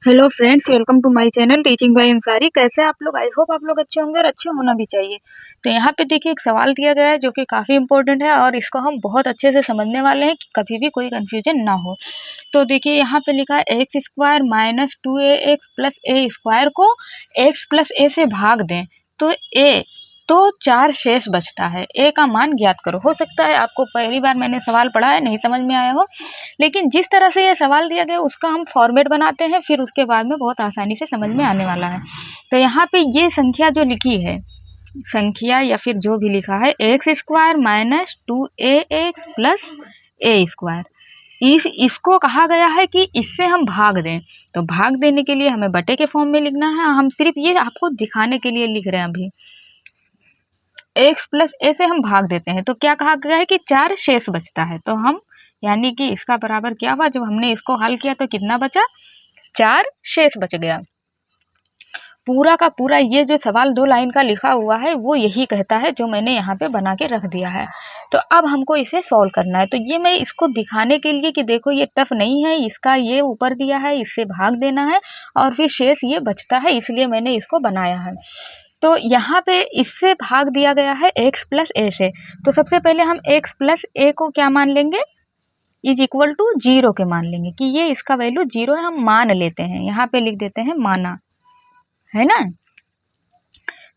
Hello friends, welcome to my channel teaching by Ansari. कैसे आप लोग? आई होप आप लोग अच्छे होंगे और अच्छे होना भी चाहिए। तो यहाँ पे देखिए एक सवाल दिया गया है जो कि काफ़ी इंपॉर्टेंट है और इसको हम बहुत अच्छे से समझने वाले हैं कि कभी भी कोई कंफ्यूजन ना हो। तो देखिए यहाँ पे लिखा है x square minus 2ax plus a square को एक्स प्लस ए से भाग दें तो 4 शेष बचता है। ए का मान ज्ञात करो। हो सकता है आपको पहली बार मैंने सवाल पढ़ा है, नहीं समझ में आया हो, लेकिन जिस तरह से ये सवाल दिया गया उसका हम फॉर्मेट बनाते हैं, फिर उसके बाद में बहुत आसानी से समझ में आने वाला है। तो यहाँ पे ये संख्या जो लिखी है, संख्या या फिर जो भी लिखा है x square minus 2ax plus a square, इसको कहा गया है कि इससे हम भाग दें। तो भाग देने के लिए हमें बटे के फॉर्म में लिखना है। हम सिर्फ ये आपको दिखाने के लिए लिख रहे हैं। अभी एक्स प्लस ए से हम भाग देते हैं तो क्या कहा गया है कि 4 शेष बचता है। तो हम यानी कि इसका बराबर क्या हुआ, जब हमने इसको हल किया तो कितना बचा, 4 शेष बच गया। पूरा का पूरा ये जो सवाल 2 लाइन का लिखा हुआ है वो यही कहता है, जो मैंने यहाँ पे बना के रख दिया है। तो अब हमको इसे सॉल्व करना है। तो ये मैं इसको दिखाने के लिए कि देखो ये टफ नहीं है, इसका ये ऊपर दिया है, इससे भाग देना है और फिर शेष ये बचता है, इसलिए मैंने इसको बनाया है। तो यहाँ पे इससे भाग दिया गया है x प्लस ए से। तो सबसे पहले हम x प्लस ए को क्या मान लेंगे, इज इक्वल टू 0 के मान लेंगे कि ये इसका वैल्यू 0 है। हम मान लेते हैं, यहाँ पे लिख देते हैं माना, है ना।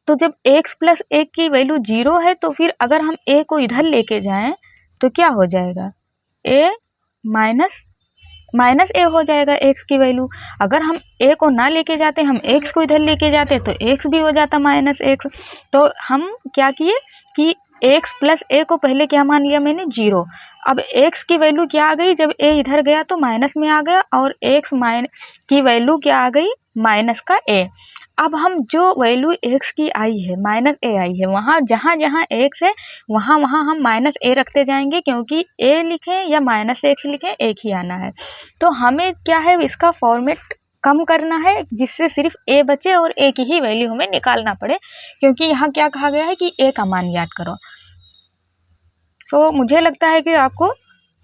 तो जब x प्लस ए की वैल्यू 0 है तो फिर अगर हम a को इधर लेके जाएं तो क्या हो जाएगा, a माइनस ए हो जाएगा x की वैल्यू। अगर हम a को ना लेके जाते, हम x को इधर लेके जाते तो x भी हो जाता माइनस x। तो हम क्या किए कि x प्लस ए को पहले क्या मान लिया मैंने, 0। अब x की वैल्यू क्या आ गई, जब a इधर गया तो माइनस में आ गया और x की वैल्यू क्या आ गई, माइनस का a। अब हम जो वैल्यू x की आई है, माइनस ए आई है, वहाँ जहाँ जहाँ x है वहाँ वहाँ हम माइनस ए रखते जाएंगे, क्योंकि a लिखें या माइनस x लिखें एक ही आना है। तो हमें क्या है, इसका फॉर्मेट कम करना है जिससे सिर्फ a बचे और a की ही वैल्यू हमें निकालना पड़े, क्योंकि यहाँ क्या कहा गया है कि a का मान याद करो। तो मुझे लगता है कि आपको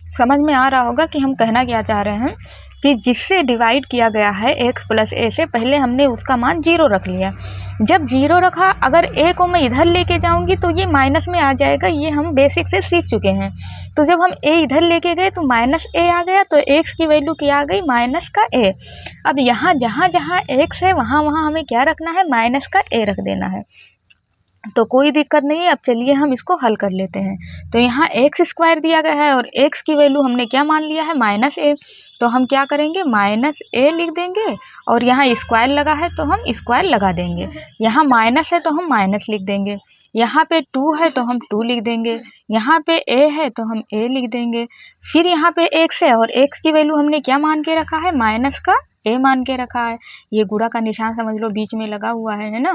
समझ में आ रहा होगा कि हम कहना क्या चाह रहे हैं, कि जिससे डिवाइड किया गया है x प्लस ए से, पहले हमने उसका मान 0 रख लिया। जब 0 रखा, अगर a को मैं इधर लेके जाऊंगी तो ये माइनस में आ जाएगा, ये हम बेसिक से सीख चुके हैं। तो जब हम a इधर लेके गए तो माइनस a आ गया, तो x की वैल्यू क्या आ गई, माइनस का a। अब यहाँ जहाँ जहाँ x है वहाँ वहाँ हमें क्या रखना है, माइनस का a रख देना है। तो कोई दिक्कत नहीं है। अब चलिए हम इसको हल कर लेते हैं। तो यहाँ एक्स स्क्वायर दिया गया है और एक्स की वैल्यू हमने क्या मान लिया है, माइनस ए। तो हम क्या करेंगे, माइनस ए लिख देंगे और यहाँ स्क्वायर लगा है तो हम स्क्वायर लगा देंगे। यहाँ माइनस है तो हम माइनस लिख देंगे। यहाँ पे 2 है तो हम 2 लिख देंगे। यहाँ पे ए है तो हम ए लिख देंगे। फिर यहाँ पे एक्स है और एक्स की वैल्यू हमने क्या मान के रखा है, माइनस का ए मान के रखा है। ये गुणा का निशान समझ लो बीच में लगा हुआ है ना।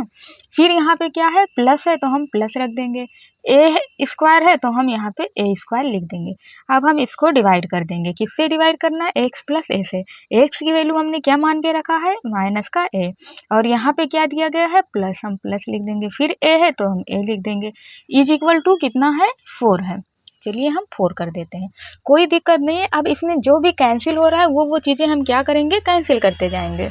फिर यहाँ पे क्या है, प्लस है तो हम प्लस रख देंगे। ए स्क्वायर है तो हम यहाँ पे ए स्क्वायर लिख देंगे। अब हम इसको डिवाइड कर देंगे। किससे डिवाइड करना है, एक्स प्लस ए से। एक्स की वैल्यू हमने क्या मान के रखा है, माइनस का ए, और यहाँ पे क्या दिया गया है, प्लस, हम प्लस लिख देंगे। फिर ए है तो हम ए लिख देंगे। इज इक्वल टू कितना है, 4 है। चलिए हम 4 कर देते हैं, कोई दिक्कत नहीं है। अब इसमें जो भी कैंसिल हो रहा है वो चीज़ें हम क्या करेंगे, कैंसिल करते जाएंगे।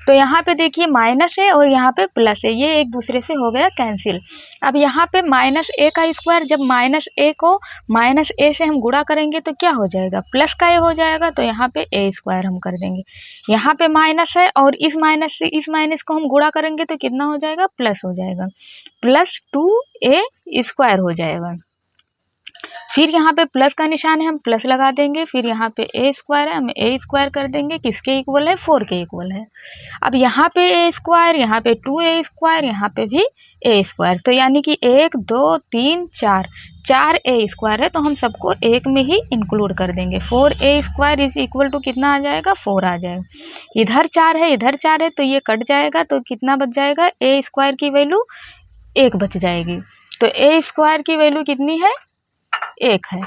तो यहाँ पे देखिए माइनस है और यहाँ पे प्लस है, ये एक दूसरे से हो गया कैंसिल। अब यहाँ पे माइनस ए का स्क्वायर, जब माइनस ए को माइनस ए से हम गुणा करेंगे तो क्या हो जाएगा, प्लस का ए हो जाएगा। तो यहाँ पे ए स्क्वायर हम कर देंगे। यहाँ पे माइनस है और इस माइनस से इस माइनस को हम गुणा करेंगे तो कितना हो जाएगा, प्लस हो जाएगा, प्लस 2a स्क्वायर हो जाएगा। फिर यहाँ पे प्लस का निशान है, हम प्लस लगा देंगे। फिर यहाँ पे ए स्क्वायर है, हम ए स्क्वायर कर देंगे, किसके इक्वल है, 4 के इक्वल है। अब यहाँ पे ए स्क्वायर, यहाँ पे 2a स्क्वायर, यहाँ पे भी ए स्क्वायर। तो यानी कि 1 2 3 4 ए स्क्वायर है, तो हम सबको एक में ही इंक्लूड कर देंगे। 4a square is equal to कितना आ जाएगा, 4 आ जाएगा। इधर 4 है, इधर 4 है, तो ये कट जाएगा, तो कितना बच जाएगा, ए स्क्वायर की वैल्यू 1 बच जाएगी। तो ए स्क्वायर की वैल्यू कितनी है, 1 है।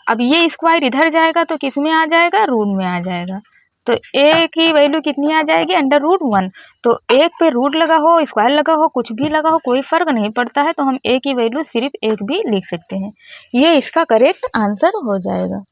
अब ये स्क्वायर इधर जाएगा तो किस में आ जाएगा, रूट में आ जाएगा। तो a की वैल्यू कितनी आ जाएगी, अंडर रूट 1। तो 1 पे रूट लगा हो, स्क्वायर लगा हो, कुछ भी लगा हो, कोई फर्क नहीं पड़ता है। तो हम a की वैल्यू सिर्फ 1 भी लिख सकते हैं। ये इसका करेक्ट आंसर हो जाएगा।